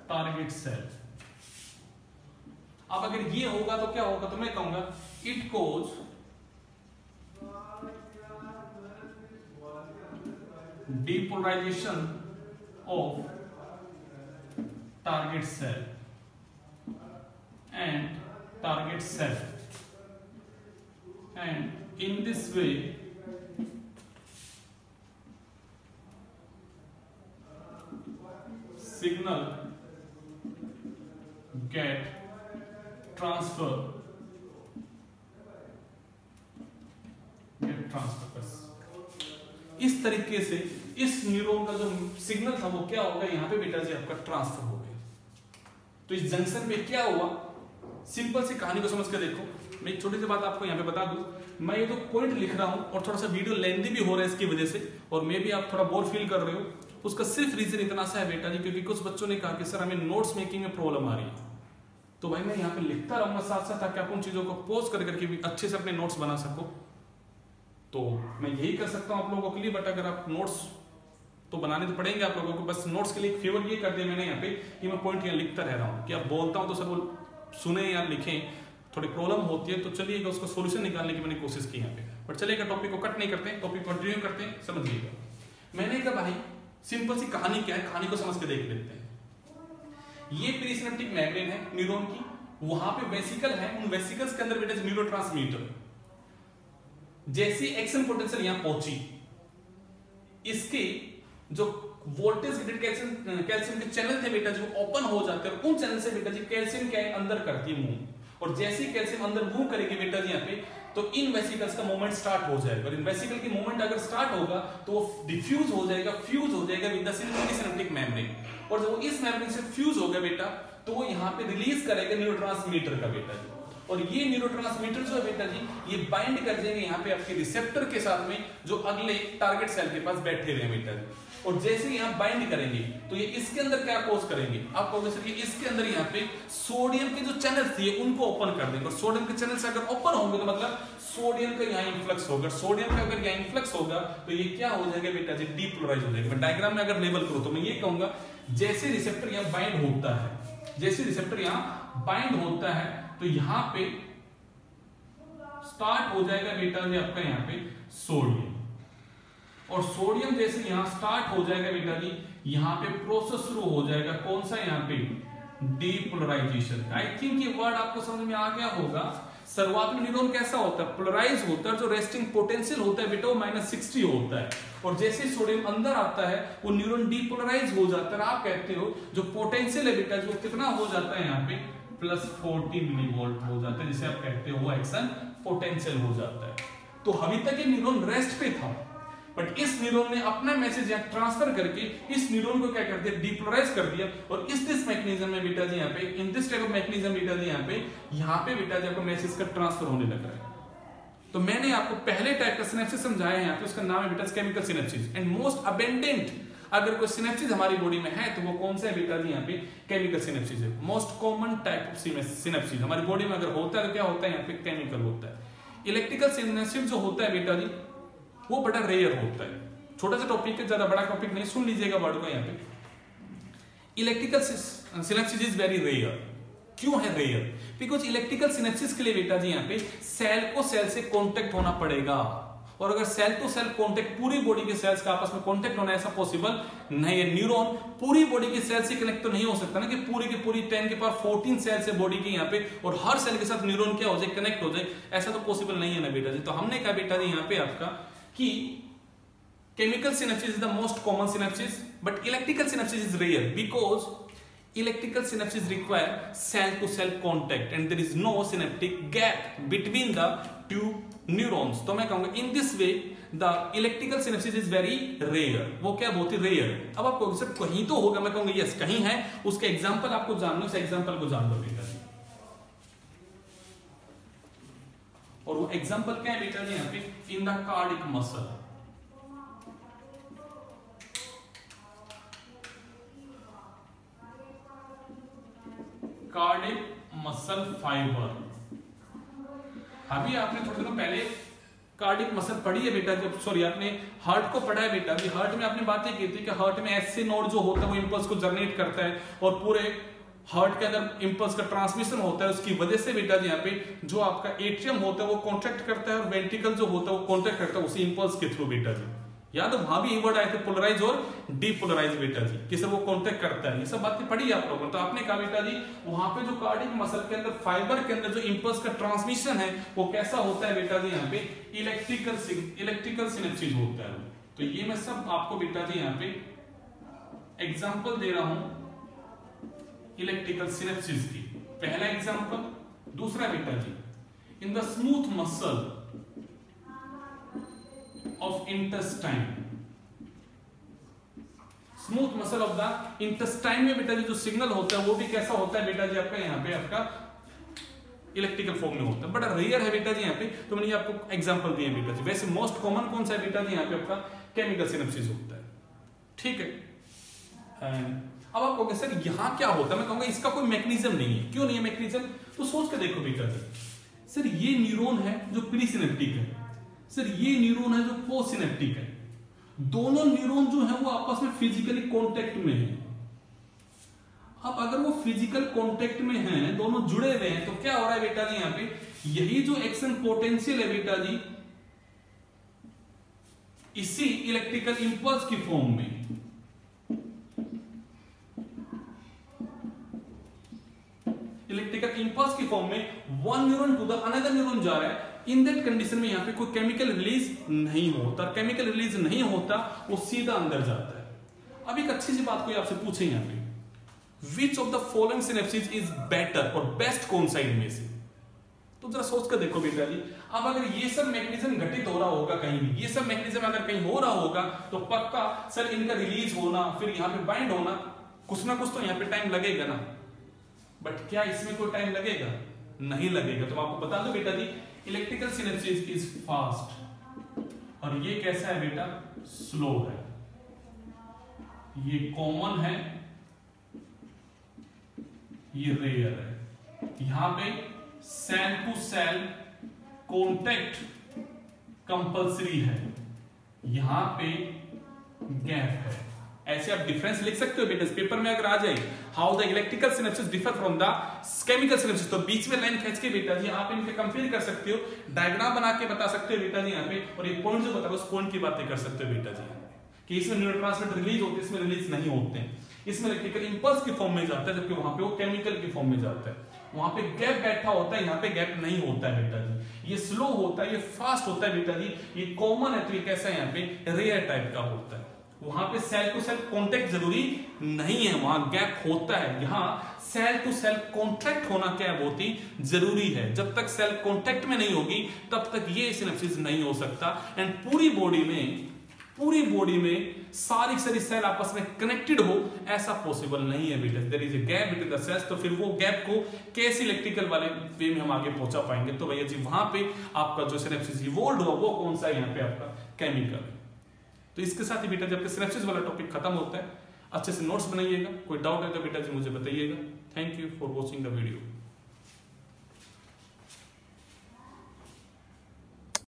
टारगेट सेल। अब अगर ये होगा तो क्या होगा? तो मैं कहूंगा it cause depolarization of target cell and target cell, and in this way signal get transfer बस। इस तरीके से इस न्यूरॉन का जो सिग्नल था वो क्या होगा? यहां पे बेटा जी आपका ट्रांसफर हो गया। तो इस जंक्शन में क्या हुआ? सिंपल सी कहानी को समझ कर देखो। मैं एक छोटी सी बात आपको यहाँ पे बता दूं, मैं ये तो पॉइंट लिख रहा हूं और थोड़ा सा वीडियो लेंथी भी हो रहा है इसकी वजह से, और मे भी आप थोड़ा बोर फील कर रहे हो। उसका सिर्फ रीजन इतना सा है बेटा जी, क्योंकि कुछ बच्चों ने कहा कि सर हमें नोट्स मेकिंग में प्रॉब्लम आ रही है, तो भाई मैं यहाँ पे लिखता रहूंगा साथ साथ, ताकि आप उन चीजों को पॉज कर करके भी अच्छे से अपने नोट्स बना सको। तो मैं यही कर सकता हूँ आप लोगों के लिए, बट अगर आप नोट्स तो बनाने तो पड़ेंगे आप लोगों को, बस नोट्स के लिए एक फेवर ये कर दिया मैंने यहाँ पे कि मैं पॉइंट यहाँ लिखता रह रहा हूँ कि आप बोलता हूँ तो सब सुने या लिखें, थोड़ी प्रॉब्लम होती है तो चलिएगा उसका सोल्यूशन निकालने की मैंने कोशिश की यहाँ पे। बट चलेगा, टॉपिक को कट नहीं करते, टॉपिक कंटिन्यू करते हैं, समझिएगा। मैंने कहा भाई सिंपल सी कहानी क्या है, कहानी को समझ के देख लेते हैं। ये प्रीसिनेप्टिक मेम्ब्रेन है न्यूरॉन की, वहां पे वेसिकल है, उन वेसिकल्स के अंदर बेटा न्यूरोट्रांसमीटर, जैसी एक्शन पोटेंशियल यहां पहुंची, इसके जो वोल्टेज रेटेड कैल्शियम के चैनल थे बेटा जी वो ओपन हो जाते हैं, उन चैनल से बेटा जी कैल्शियम क्या है अंदर करती है मूव, और जैसे ही कैल्शियम अंदर मूव करेगी बेटा जी यहाँ पे, तो इन वेसिकल्स का मूवमेंट स्टार्ट हो जाएगा। और इन वेसिकल की मूवमेंट अगर स्टार्ट होगा तो वो डिफ्यूज हो जाएगा, फ्यूज हो जाएगा विद द सिनेप्टिक मेम्ब्रेन। और जब वो इस मेम्ब्रेन से फ्यूज होगा बेटा तो वो यहाँ पे रिलीज करेगा न्यूरोट्रांसमीटर का बेटा जी। और ये न्यूरोट्रांसमीटर जो है बेटा जी ये बाइंड कर जाएंगे यहाँ पे आपके रिसेप्टर के साथ में जो अगले टारगेट सेल के पास बैठे हुए हैं बेटा जी। और जैसे यहाँ बाइंड करेंगे तो ये इसके अंदर क्या कोज करेंगे, आप कहोगे सर ये इसके अंदर यहाँ पे सोडियम के जो चैनल थे उनको ओपन कर देंगे। और सोडियम के चैनल से अगर ओपन होंगे तो मतलब सोडियम का यहाँ इन्फ्लक्स होगा। सोडियम का अगर यहाँ इन्फ्लक्स होगा तो ये क्या हो जाएगा बेटा जी, डीपोलराइज हो जाएगा। मैं डायग्राम में अगर लेबल करूँ तो मैं ये कहूंगा जैसे रिसेप्टर यहाँ बाइंड होता है, जैसे रिसेप्टर यहाँ बाइंड होता है तो यहाँ पे स्टार्ट हो जाएगा बेटा जी आपका यहाँ पे सोडियम। और सोडियम जैसे यहां स्टार्ट हो जाएगा बेटा जी यहां पे प्रोसेस शुरू हो जाएगा। कौन सा, यहाँ पे डीपोलराइजेशन। आई थिंक ये वर्ड आपको समझ में आ गया होगा। शुरुआत में न्यूरॉन कैसा होता है, पोलराइज होता है। जो रेस्टिंग पोटेंशियल होता है बेटा वो -60 होता है। और जैसे सोडियम अंदर आता है वो न्यूरॉन डीपोलराइज हो जाता है। आप कहते हो जो पोटेंशियल है बेटा जो कितना हो जाता है यहाँ पे +40 मिलीवोल्ट हो जाता है, जिसे आप कहते हो वो एक्शन पोटेंशियल हो जाता है। तो अभी तक ये न्यूरॉन रेस्ट पे था, बट इस न्यूरॉन ने अपना मैसेज यहाँ ट्रांसफर करके इस न्यूरॉन को क्या कर दिया, डीपोलराइज कर दिया। और इस दिस मैकेनिज्म में बेटा जी यहाँ पे in this type of mechanism बेटा जी यहाँ पे बेटा जी आपको मैसेज का ट्रांसफर होने लग रहा है। तो मैंने आपको पहले टाइप का सिनेप्सिस समझाया है यहाँ पे, उसका नाम है बेटा chemical synapsis. And most abundant अगर कोई सिनेप्सिस हमारी बॉडी में है तो वो कौन सा है बेटा जी यहाँ पे, केमिकल सिनेप्सिस है। Most common type of synapses हमारी बॉडी में अगर होता है तो क्या होता है, यहाँ पे केमिकल होता है। इलेक्ट्रिकल सिनेप्सिस जो होता है बेटा जी वो बड़ा रेयर होता है। छोटा सा टॉपिक है, ज्यादा बड़ा टॉपिक नहीं, सुन लीजिएगा वर्ड को यहाँ पे। Electrical synapsis is very rare. क्यों है रेयर? बिकॉज इलेक्ट्रिकल सिनेप्सिस के लिए बेटा जी यहाँ पे सेल को सेल से कांटेक्ट होना पड़ेगा। और अगर सेल टू सेल कांटेक्ट, पूरी बॉडी के सेल्स का आपस में कांटेक्ट होना ऐसा पॉसिबल नहीं है। न्यूरॉन पूरी बॉडी के सेल से कनेक्ट तो नहीं हो सकता ना कि पूरी की पूरी 10 के पावर 14 सेल्स है बॉडी के यहाँ पे और हर सेल के साथ न्यूरॉन क्या हो जाए, कनेक्ट हो जाए, ऐसा तो पॉसिबल नहीं है ना बेटा जी। तो हमने कहा बेटा जी यहाँ पे आपका कि chemical synapses is the most common synapses but electrical synapses is rare because electrical synapses require cell to cell contact and there is no synaptic gap between the two neurons। तो मैं कहूंगा in this way the electrical synapses is very rare। वो क्या, बहुत ही rare है। अब आपको sir कहीं तो होगा, मैं कहूंगा यस कहीं है, उसका एग्जांपल आपको जानना, उस एग्जांपल को जान लो बेटा जी। और वो एग्जांपल क्या है बेटा जी यहाँ पे, in the cardiac muscle. Cardiac muscle fibre. अभी आपने थोड़े दिनों पहले कार्डिक मसल पढ़ी है बेटा जी, सॉरी आपने हार्ट को पढ़ा है बेटा जी। हार्ट में आपने बातें की थी कि हार्ट में एससी नोड जो होता है वो इंपल्स को जनरेट करता है और पूरे हार्ट के अंदर इंपल्स का ट्रांसमिशन होता है। उसकी वजह से बेटा जी यहाँ पे जो आपका एट्रियम होता है वो कॉन्ट्रैक्ट करता है और वेंट्रिकल जो होता है वो कॉन्ट्रैक्ट करता है उसी इंपल्स के थ्रू बेटा जी। याद है वहां भी वर्ड आए थे पोलराइज और डीपोलराइज बेटा जी, किसे वो कांटेक्ट करता है। ये सब बातें पढ़ी आप लोगों ने। तो आपने कहा बेटा जी वहां पे जो कार्डिक मसल के अंदर फाइबर के अंदर जो इंपल्स का ट्रांसमिशन है वो कैसा होता है बेटा जी यहाँ पे, इलेक्ट्रिकल सिनेप्सिस होता है। तो ये मैं सब आपको बेटा जी यहाँ पे एग्जांपल दे रहा हूं इलेक्ट्रिकल सिनेप्सिस की। पहला एग्जांपल, दूसरा बेटा जी in the smooth muscle of intestine। Smooth muscle of the intestine में बेटा जी जो सिग्नल होता है वो भी कैसा होता है बेटा जी आपका यहाँ पे आपका इलेक्ट्रिकल फॉर्म में होता है, बड़ा रेयर है बेटा जी यहाँ पे। तो मैंने आपको एग्जांपल दिए बेटा जी। वैसे मोस्ट कॉमन कौन सा है बेटा जी यहाँ पे आपका, केमिकल सिनेप्सिस होता है। ठीक है, अब आप कहोगे सर यहाँ क्या होता है, मैं कहूंगा इसका कोई मैकेनिज्म नहीं है। क्यों नहीं है मैकेनिज्म? तो सोच के देखो बेटा जी, सर ये न्यूरॉन है जो प्री सिनेप्टिक है, सर ये न्यूरॉन है जो पोस्ट सिनेप्टिक है। दोनों न्यूरॉन जो है वो आपस में फिजिकली कांटेक्ट में है। अब अगर वो फिजिकल कांटेक्ट में हैं, दोनों जुड़े हुए हैं, तो क्या हो रहा है बेटा जी यहाँ पे, यही जो एक्शन पोटेंशियल है बेटा जी इसी इलेक्ट्रिकल इंपल्स की फॉर्म में इलेक्ट्रिकल इंपल्स की फॉर्म में one neuron to the another neuron जा रहा है। इन दैट कंडीशन में यहाँ पे कोई केमिकल रिलीज नहीं होता। केमिकल रिलीज नहीं होता, वो सीधा अंदर जाता है। अब एक अच्छी सी बात कोई आपसे पूछे यहाँ पे, which of the following synapses is better और बेस्ट कौन सा इनमें से? तो जरा सोच कर देखो बेटा जी, अब अगर ये सब मैकेनिज्म घटित हो रहा होगा कहीं भी, ये सब मैकेनिज्म अगर कहीं हो रहा होगा तो पक्का सर इनका रिलीज होना, फिर यहाँ पे बाइंड होना, कुछ ना कुछ तो यहाँ पे टाइम लगेगा ना। बट क्या इसमें कोई टाइम लगेगा? नहीं लगेगा। तो मैं आपको बता दूं बेटा जी, इलेक्ट्रिकल सिनेप्सिस इज फास्ट और ये कैसा है बेटा? स्लो है। ये कॉमन है, ये रेयर है। यहां पे cell to cell contact compulsory है, यहां पे गैप है। ऐसे आप डिफरेंस लिख सकते हो बेटा, इस पेपर में अगर आ जाए how the electrical synapses differ from the chemical synapses, तो बीच में लाइन खींच के बेटा जी आप इनके कंपेयर कर सकते हो, डायग्राम बना के बता सकते हो बेटा जी यहाँ पे, और एक पॉइंट जो बता उस पॉइंट की बातें कर सकते हो बेटा जी कि इसमें न्यूरोट्रांसमीटर रिलीज होते हैं, इसमें रिलीज नहीं होते हैं, इसमें इलेक्ट्रिकल इंपल्स की फॉर्म में जाता है जबकि वहां पे वो केमिकल की फॉर्म में जाता है। वहां पे गैप बैठा होता है, यहाँ पे गैप नहीं होता है बेटा जी। ये स्लो होता है, ये फास्ट होता है बेटा जी, ये कॉमन है तो ये कैसा है यहाँ पे रेयर टाइप का होता है। वहां पे सेल टू सेल कॉन्टैक्ट जरूरी नहीं है, वहां गैप होता है। यहाँ सेल टू सेल कॉन्टैक्ट होना क्या होती जरूरी है। जब तक सेल कॉन्टैक्ट में नहीं होगी तब तक ये सिनेप्सिस नहीं हो सकता। एंड पूरी बॉडी में सारी सेल आपस में कनेक्टेड हो ऐसा पॉसिबल नहीं है बेटा। There is a gap between the cells. तो फिर वो गैप को कैसे इलेक्ट्रिकल वाले वे में हम आगे पहुंचा पाएंगे? तो भैया जी वहां पे आपका जो सिनेप्सिस इवॉल्व हुआ वो कौन सा है? यहाँ पे आपका केमिकल है। तो इसके साथ ही बेटा जब सिनेप्सिस वाला टॉपिक खत्म होता है, अच्छे से नोट्स बनाइएगा। कोई डाउट है तो बेटा जी मुझे बताइएगा। Thank you for watching the video.